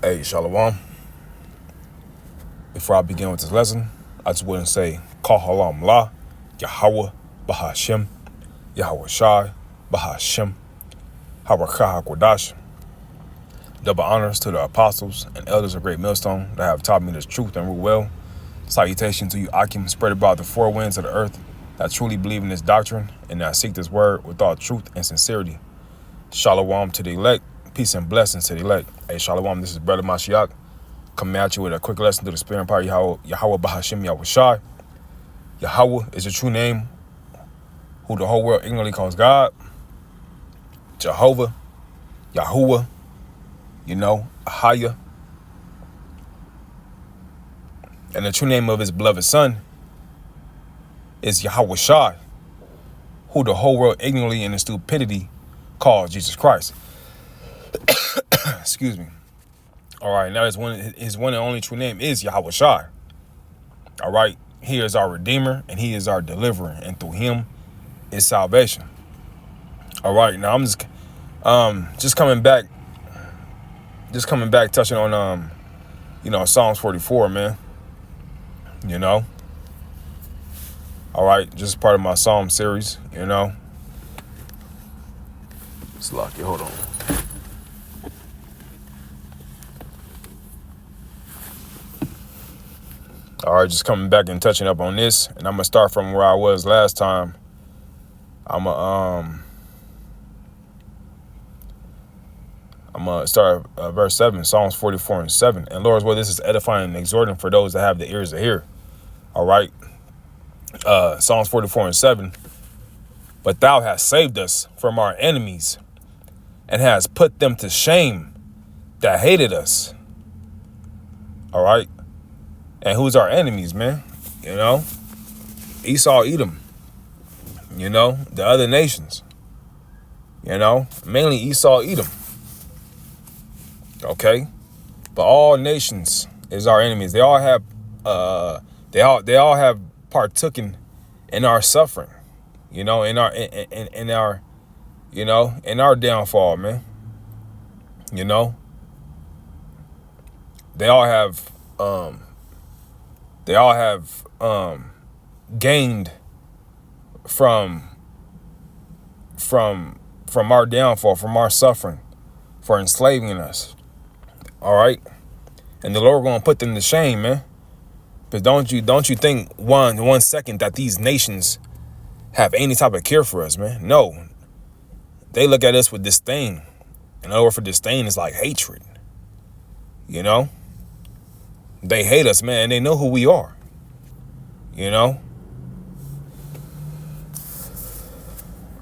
Hey, Shalom. Before I begin with this lesson, I just wouldn't say Kahalam La, Yahweh, Bahashem, Yahweh Shai, Bahashem, Harakah HaKodash. Double honors to the apostles and elders of Great Millstone that have taught me this truth and rule well. Salutation to you, Akim, spread about the four winds of the earth that truly believe in this doctrine and that seek this word with all truth and sincerity. Shalom to the elect. Peace and blessings to the elect. Hey, Shalom, this is Brother Mashiach coming at you with a quick lesson through the Spirit and power Yahweh Bahashem Yahweh Shai. Yahweh is the true name who the whole world ignorantly calls God. Jehovah, Yahuwah, Ahaya. And the true name of his beloved son is Yahweh Shai, who the whole world ignorantly and in stupidity calls Jesus Christ. Excuse me. All right, now his one and only true name is Yahweh Shai. All right, he is our Redeemer and he is our Deliverer, and through him is salvation. All right, now I'm just coming back, touching on Psalms 44, man. All right, just part of my Psalm series, It's lucky, hold on. All right, just coming back and touching up on this, and I'm gonna start from where I was last time. I'm gonna start verse 7, Psalms 44 and 7. And Lord's word, this is edifying and exhorting for those that have the ears to hear. All right, Psalms 44 and 7. But thou hast saved us from our enemies, and hast put them to shame that hated us. All right. And who's our enemies, man? Esau, Edom, the other nations, mainly Esau, Edom. Okay. But all nations is our enemies. They all have, they all have partooken in our suffering, in our downfall, man. They all have gained from our downfall, from our suffering, for enslaving us. All right, and the Lord gonna put them to shame, man. But don't you think one second that these nations have any type of care for us, man? No, they look at us with disdain. And over for disdain is like hatred. They hate us, man. They know who we are.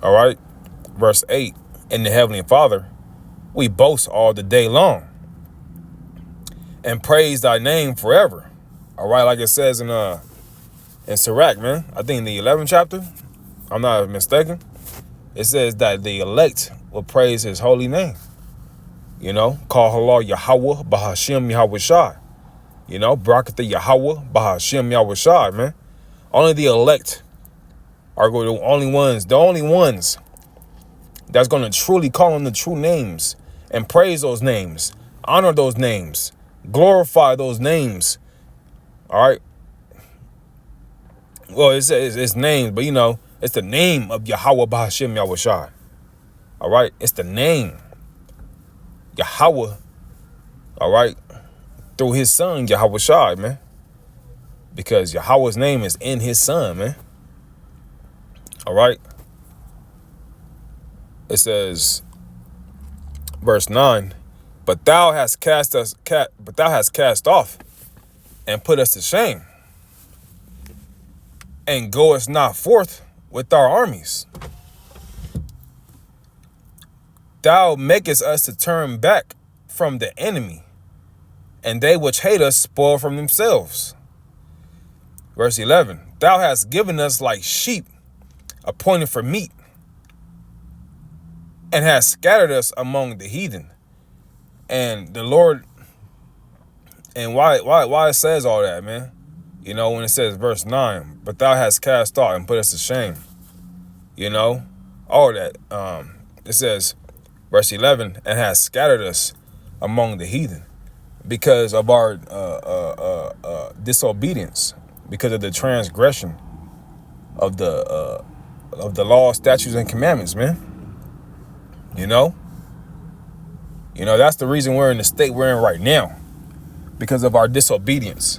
All right. Verse 8. In the Heavenly Father, we boast all the day long and praise thy name forever. All right. Like it says in Sirach, man. I think in the 11th chapter, I'm not mistaken. It says that the elect will praise his holy name. Call halal Yahweh Bahashem Yahweh Shai. Barakatha Yahweh Bahashem Yahweh Shai, man. Only the elect are the only ones that's going to truly call on the true names and praise those names, honor those names, glorify those names. All right. Well, it's names, but it's the name of Yahweh Bahashem Yahweh Shai. All right. It's the name Yahweh. All right. Through his son, Yahweh Shai, man. Because Yahweh's name is in his son, man. All right. It says, verse 9, but thou hast cast off and put us to shame, and goest not forth with our armies. Thou makest us to turn back from the enemy, and they which hate us spoil from themselves. Verse 11, thou hast given us like sheep appointed for meat, and hast scattered us among the heathen. And the Lord, and why it says all that, man? When it says verse 9, but thou hast cast off and put us to shame. All that. It says, verse 11, and hast scattered us among the heathen. because of our disobedience, because of the transgression of the law, statutes, and commandments, man. You know, that's the reason we're in the state we're in right now, because of our disobedience,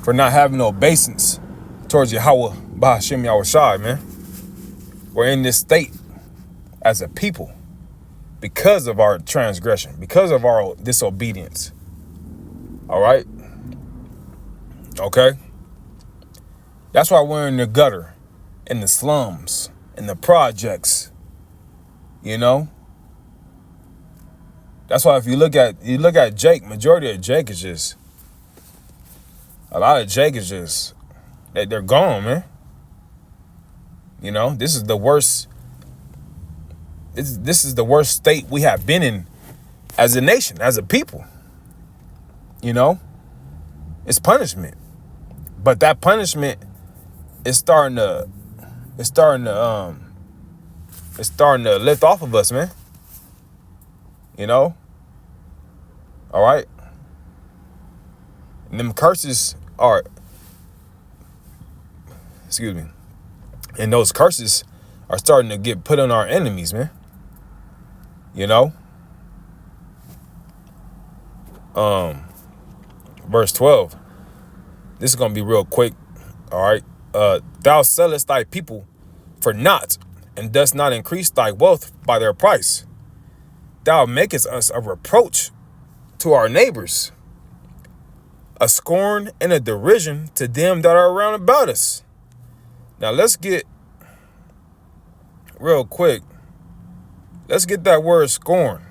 for not having obeisance towards Yahweh Ba'ashem Yahushai, man. We're in this state as a people because of our transgression, because of our disobedience. All right? Okay? That's why we're in the gutter, in the slums, in the projects. You know? That's why if you look at Jake, majority of Jake is just, a lot of Jake is just, they're gone, man. You know, this is the worst. This is the worst state we have been in as a nation, as a people. You know, it's punishment, but that punishment is starting to lift off of us, man. You know, all right. And them curses are, excuse me. And those curses are starting to get put on our enemies, man. You know? Verse 12. This is going to be real quick. All right. Thou sellest thy people for naught, and dost not increase thy wealth by their price. Thou makest us a reproach to our neighbors, a scorn and a derision to them that are round about us. Now let's get, real quick, let's get that word scorn.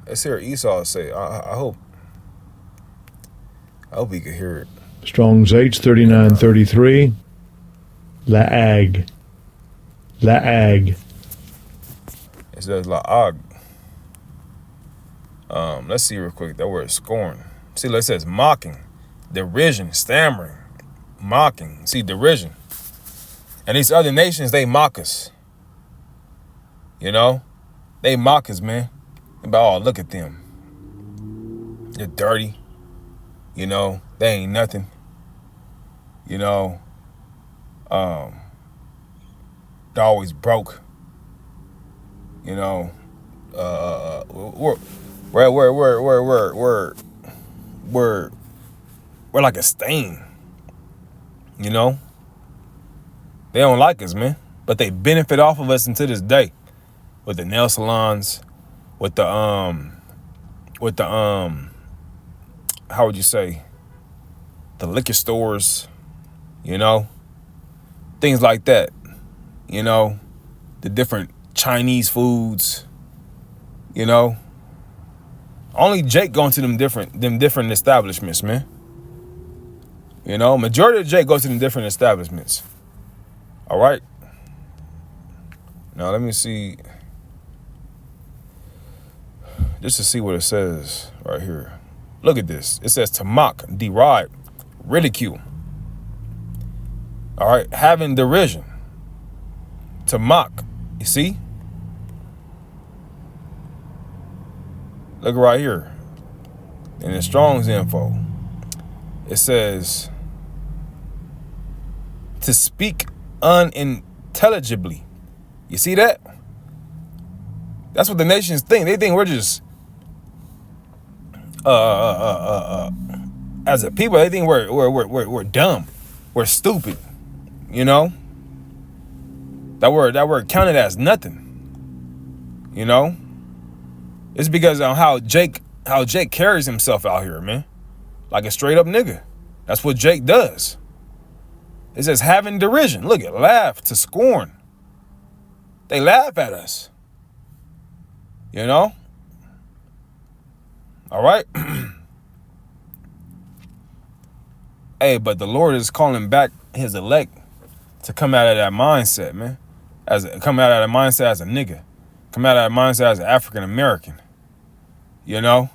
Let's hear Esau say. I hope we could hear it. Strong's H3933. La'ag. La'ag. It says la'ag. Let's see real quick. That word scorn. See, it says mocking, derision, stammering, mocking. See, derision. And these other nations, they mock us. You know? They mock us, man. About, oh, look at them. They're dirty. You know? They ain't nothing. You know? They're always broke. You know? We're like a stain. You know? They don't like us, man. But they benefit off of us until this day. With the nail salons, with the how would you say? The liquor stores, you know? Things like that. You know? The different Chinese foods, you know? Only Jake going to them different establishments, man. You know? Majority of Jake goes to them different establishments. All right. Now let me see. Just to see what it says right here. Look at this. It says to mock, deride, ridicule. All right. Having derision. To mock. You see? Look right here. In the Strong's info. It says to speak unintelligibly. You see that? That's what the nations think. They think we're just as a people, they think we're dumb. We're stupid. You know? That word counted as nothing. You know? It's because of how Jake carries himself out here, man. Like a straight up nigga. That's what Jake does. It says having derision. Look at laugh, to scorn. They laugh at us. You know? All right? Hey, but the Lord is calling back his elect to come out of that mindset, man. Come out of that mindset as a nigga. Come out of that mindset as an African American. You know?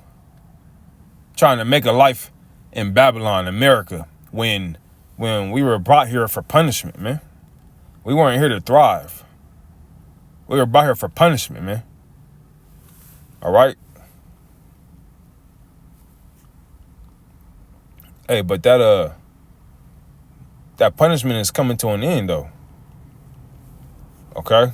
Trying to make a life in Babylon, America, when we were brought here for punishment, man. We weren't here to thrive. We were brought here for punishment, man. All right. Hey, but that punishment is coming to an end though. Okay.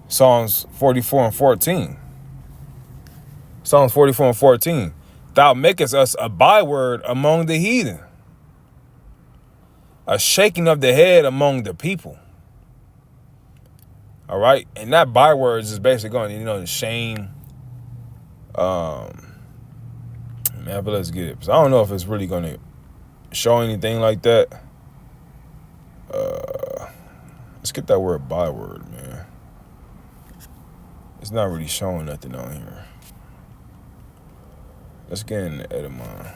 Psalms 44 and 14. Psalms 44 and 14. Thou makest us a byword among the heathen, a shaking of the head among the people. All right. And that bywords is basically going, to shame. Man, but let's get it. So I don't know if it's really going to show anything like that. Let's get that word byword, man. It's not really showing nothing on here. Let's get in the etymon.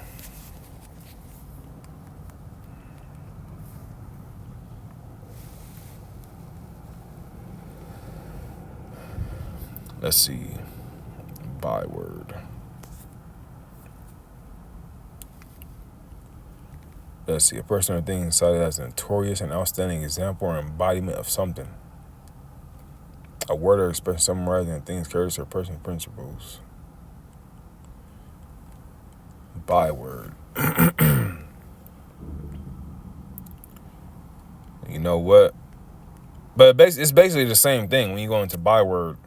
Let's see. Byword. Let's see. A person or thing cited as a notorious and outstanding example or embodiment of something. A word or expression summarizing a thing's character or person's principles. Byword. You know what? But it's basically the same thing when you go into byword.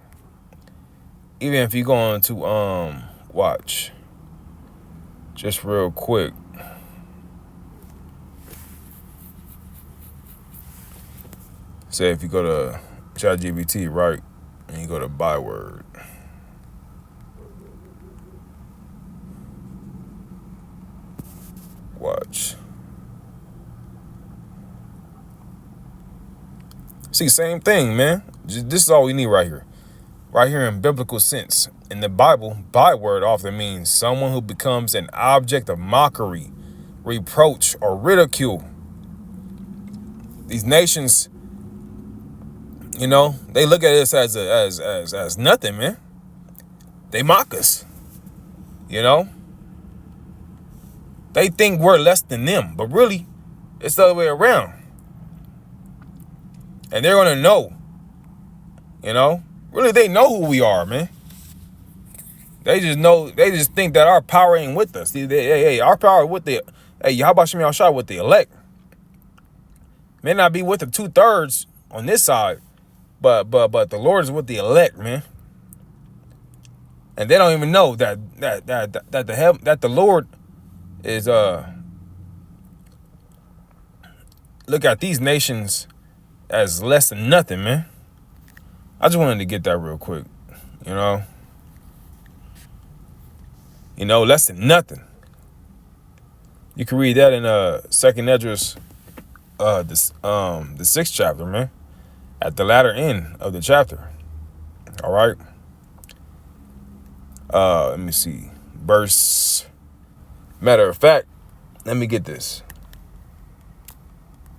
Even if you go into watch. Just real quick. Say if you go to ChatGPT, right? And you go to byword. Watch. See, same thing, man. This is all we need right here. Right here in biblical sense. In the Bible, byword often means someone who becomes an object of mockery, reproach, or ridicule. These nations, they look at us as nothing, man. They mock us. They think we're less than them, but really, it's the other way around. And they're gonna know. Really, they know who we are, man. They just think that our power ain't with us. Hey, our power with the, how about Shimmy Al-Shah with the elect? May not be with the 2/3 on this side, but the Lord is with the elect, man. And they don't even know that the Lord is look at these nations as less than nothing, man. I just wanted to get that real quick, less than nothing. You can read that in 2nd Esdras, the 6th chapter, man, at the latter end of the chapter. All right. Let me see. Verse. Matter of fact, let me get this.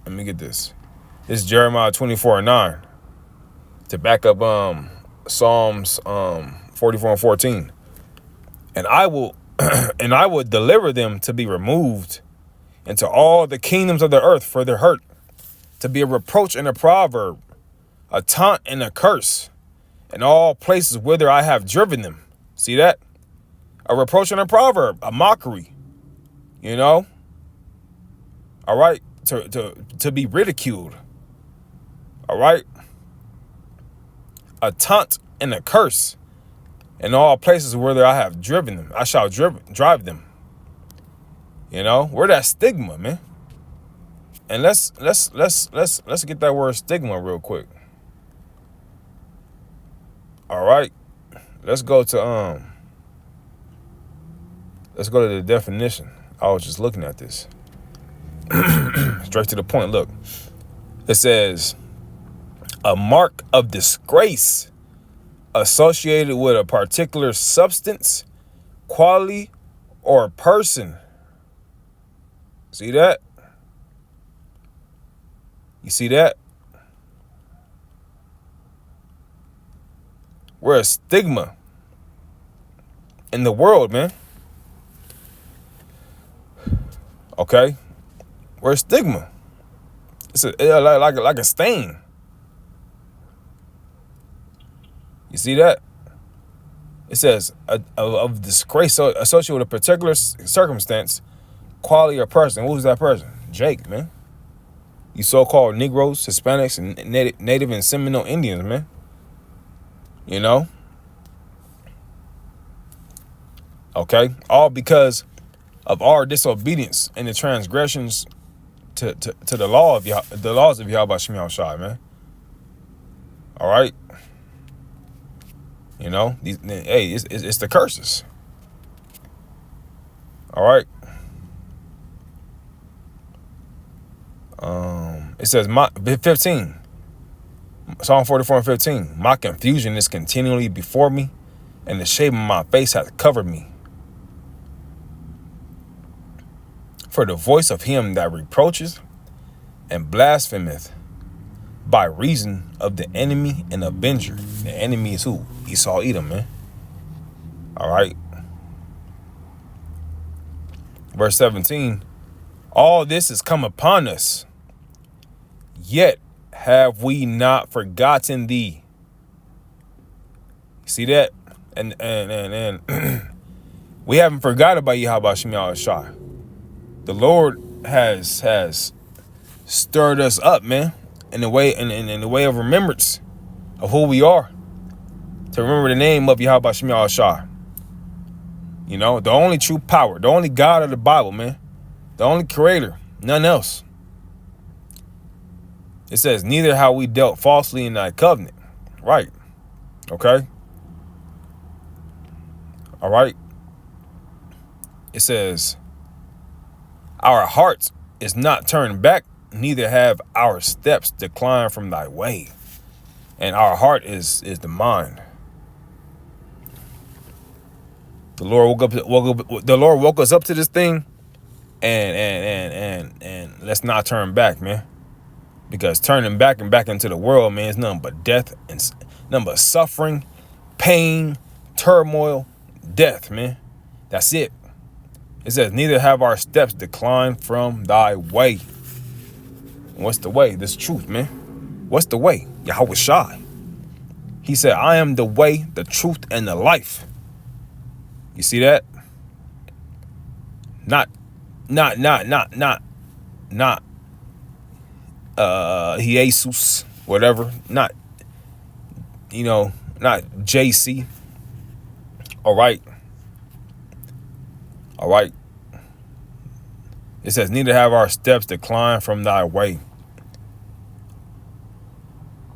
This is Jeremiah 24:9 to back up Psalms 44 and 14. And I will deliver them to be removed into all the kingdoms of the earth for their hurt, to be a reproach and a proverb, a taunt and a curse, in all places whither I have driven them. See that? A reproach and a proverb, a mockery. All right, to be ridiculed. All right, a taunt and a curse, in all places whither I have driven them, I shall drive them. We're that stigma, man. And let's get that word stigma real quick. All right, let's go to the definition. I was just looking at this. Straight to the point. Look, it says a mark of disgrace associated with a particular substance, quality, or person. See that? You see that? We're a stigma in the world, man. Okay? We're a stigma. It's like a stain. You see that? It says of disgrace associated with a particular circumstance, quality, or person. Who's that person? Jake, man. You so-called Negroes, Hispanics, and Native and Seminole Indians, man. You know? Okay? All because of our disobedience and the transgressions to the laws of Yahweh Shem Yahushai, man. All right? You know? It's the curses. All right? It says, 15, Psalm 44 and 15, my confusion is continually before me, and the shame of my face hath covered me. For the voice of him that reproacheth and blasphemeth by reason of the enemy and avenger. The enemy is who? Esau, Edom, man. All right. Verse 17, all this has come upon us, yet have we not forgotten thee. See that? And we haven't forgotten about Yahweh Shem Yahushai. The Lord has stirred us up, man, in the way of remembrance of who we are. To remember the name of Yahweh Shem Yahushai. You know, the only true power, the only God of the Bible, man. The only creator, none else. It says, neither have we dealt falsely in thy covenant. Right. Okay. All right. It says, our heart is not turned back, neither have our steps declined from thy way. And our heart is the mind. The Lord woke us up to this thing, and let's not turn back, man. Because turning back and back into the world, man, is nothing but death and nothing but suffering, pain, turmoil, death, man. That's it. It says, neither have our steps declined from thy way. What's the way? This truth, man. What's the way? Yahweh Shai. He said, I am the way, the truth, and the life. You see that? Not Jesus, whatever. Not JC. All right. All right. It says, neither have our steps declined from thy way.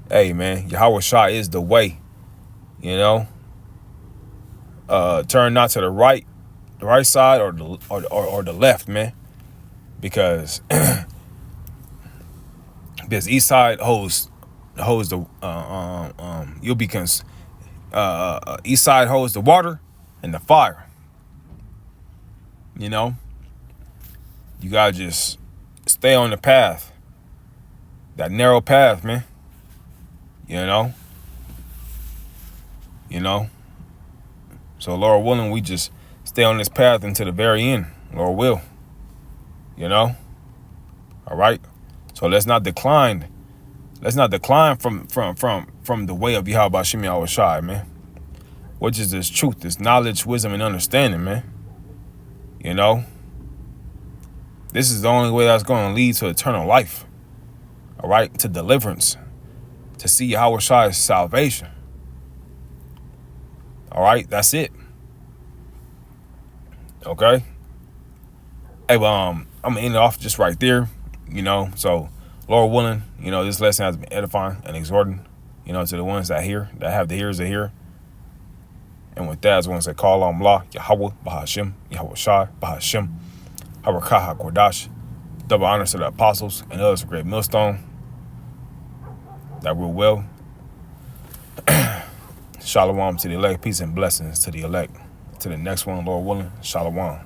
Hey, man, Yahweh Shai is the way. You know? Turn not to the right side or the left, man. Because east side holds the east side holds the water and the fire. You know, you gotta just stay on the path, that narrow path, man. You know. So Lord willing, we just stay on this path until the very end. Lord will. You know. All right. So let's not decline. Let's not decline from the way of Yahweh Shem Yahushai, man. Which is this truth, this knowledge, wisdom, and understanding, man. You know. This is the only way that's going to lead to eternal life. All right. To deliverance. To see Yahweh Shai's salvation. All right. That's it. Okay. Hey, well, I'm going to end it off just right there. You know, so Lord willing, you know, this lesson has been edifying and exhorting, you know, to the ones that hear, that have the ears to hear. And with that, I just want to say, call on Allah, Yahweh, Bahashem, Yahweh Shai, Bahashem, Harakah HaKodash. Double honors to the apostles and others of great millstone that rule well. Shalom to the elect, peace and blessings to the elect. To the next one, Lord willing, Shalom.